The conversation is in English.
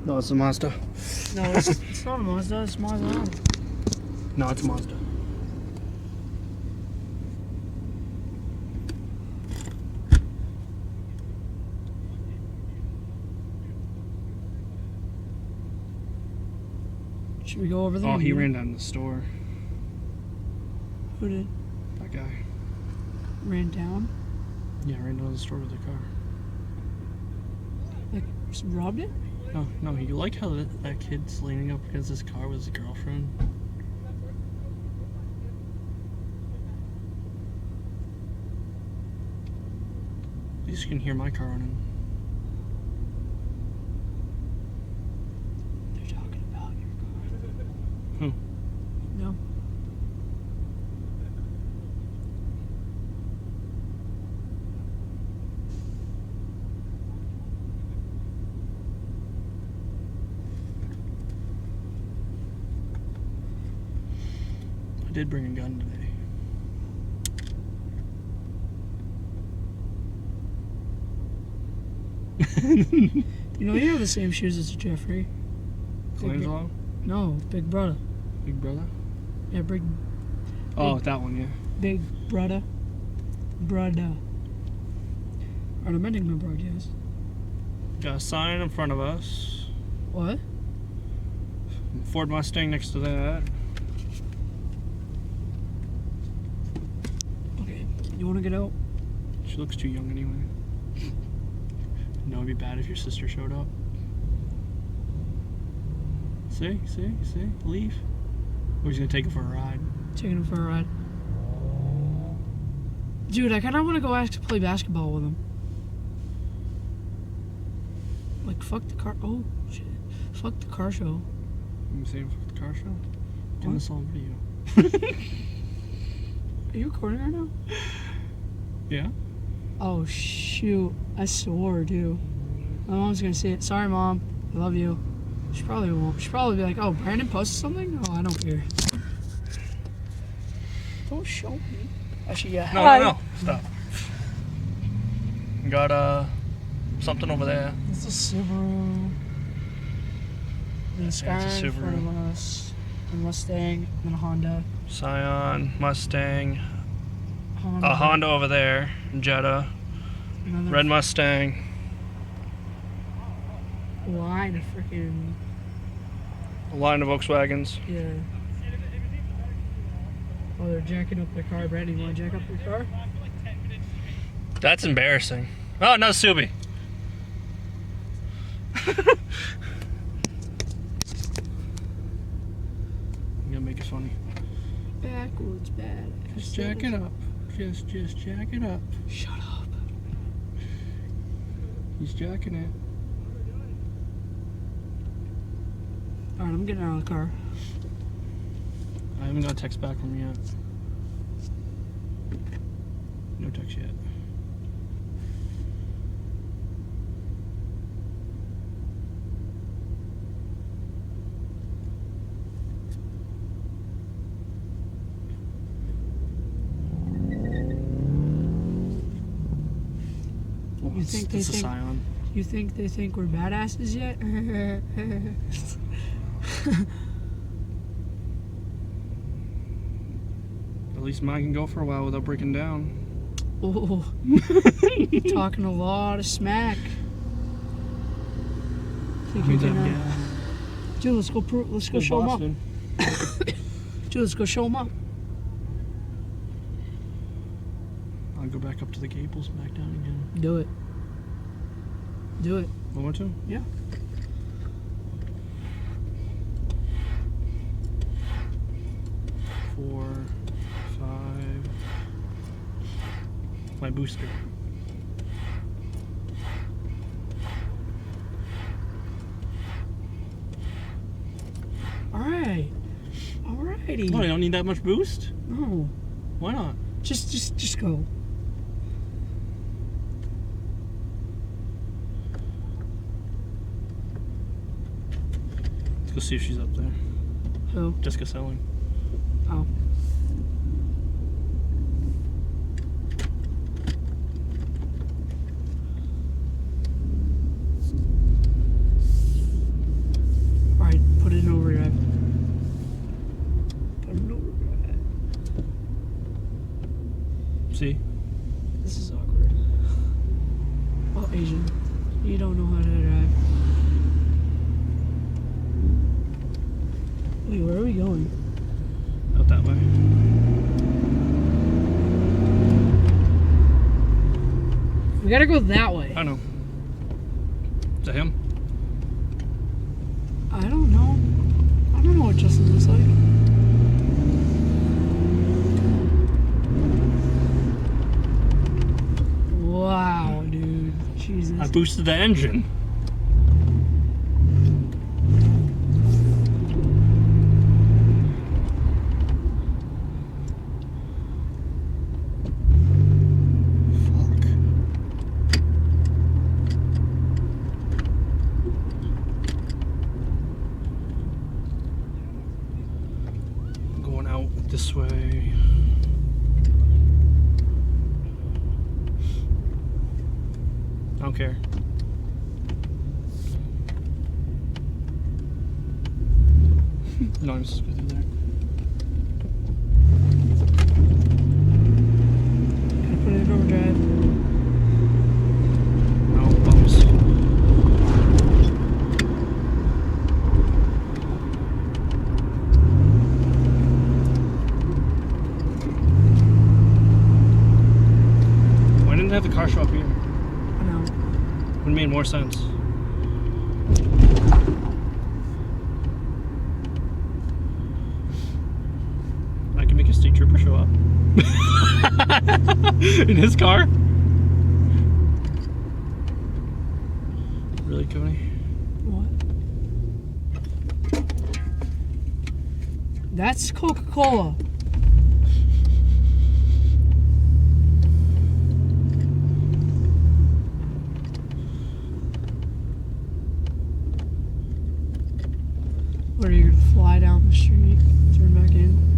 No, it's a Mazda. No, it's not a Mazda. It's Mazda. No, it's a Mazda. Should we go over there? Oh, he ran down the store. Who did? That guy. Ran down? Yeah, ran down the store with a car. Like, robbed it? No, you like how that kid's leaning up against his car with his girlfriend? At least you can hear my car running. They're talking about your car. Who? No. I did bring a gun today. You know, you have the same shoes as Jeffrey. Colangelo? No, Big Brother. Big brother? Yeah, big Oh, that one, yeah. Big Brother. Brother. Alright, I'm ending my broadcast. Got a sign in front of us. What? Ford Mustang next to that. Okay, you want to get out? She looks too young anyway. No, it'd be bad if your sister showed up. See? Leave. Or he's gonna take her for a ride. Taking him for a ride. Dude, I kind of want to go play basketball with him. Like, fuck the car. Oh, shit. Fuck the car show. You saying fuck the car show? Doing What? this on video. Are you recording right now? Yeah? Oh, shoot. I swore, dude. My mom's gonna see it. Sorry, Mom. I love you. She probably won't. She'll probably be like, oh, Brandon posted something? Oh, I don't care. Don't show me. Actually, yeah. No. Stop. Got something over there. It's a Subaru. Then a Skyline it's a in front of us. A Mustang. Then a Honda. Scion, Mustang, Honda. a Honda over there, Jetta, Another red Mustang. line of freaking. A line of Volkswagens. Yeah. Oh, they're jacking up their car. Brandon, you want to jack up your car? That's embarrassing. Oh, no, Subi. I'm gonna make it funny. Backwards bad. Just jack it up. Just jack it up. Shut up. He's jacking it. Alright, I'm getting out of the car. I haven't got a text back from him yet. No text yet. You think they it's a think- Scion. You think they think we're badasses yet? At least mine can go for a while without breaking down. Oh, talking a lot of smack. Think you can, Dude, let's go. Let's go show them up. Dude, let's go show them up. I'll go back up to the Gables and back down again. Do it. Do it. I want to? Yeah. Four, five. My booster. Alright. Alrighty. What, I don't need that much boost? No. Why not? Just go. Let's go see if she's up there. Who? Jessica Selling. Oh. You don't know how to drive. Wait, where are we going? Out that way. We gotta go that way. I know. Is that him? I don't know. I don't know what Justin looks like. Wow, dude. Jesus. I boosted the engine. Fuck. I'm going out this way. I don't care. No, I'm just going through there. Gotta put it in overdrive. No, bumps. Why didn't they have the car show up here? I know. Would have made more sense. I can make a state trooper show up. In his car? Really, Cody? What? That's Coca-Cola. What, are you gonna fly down the street, turn back in?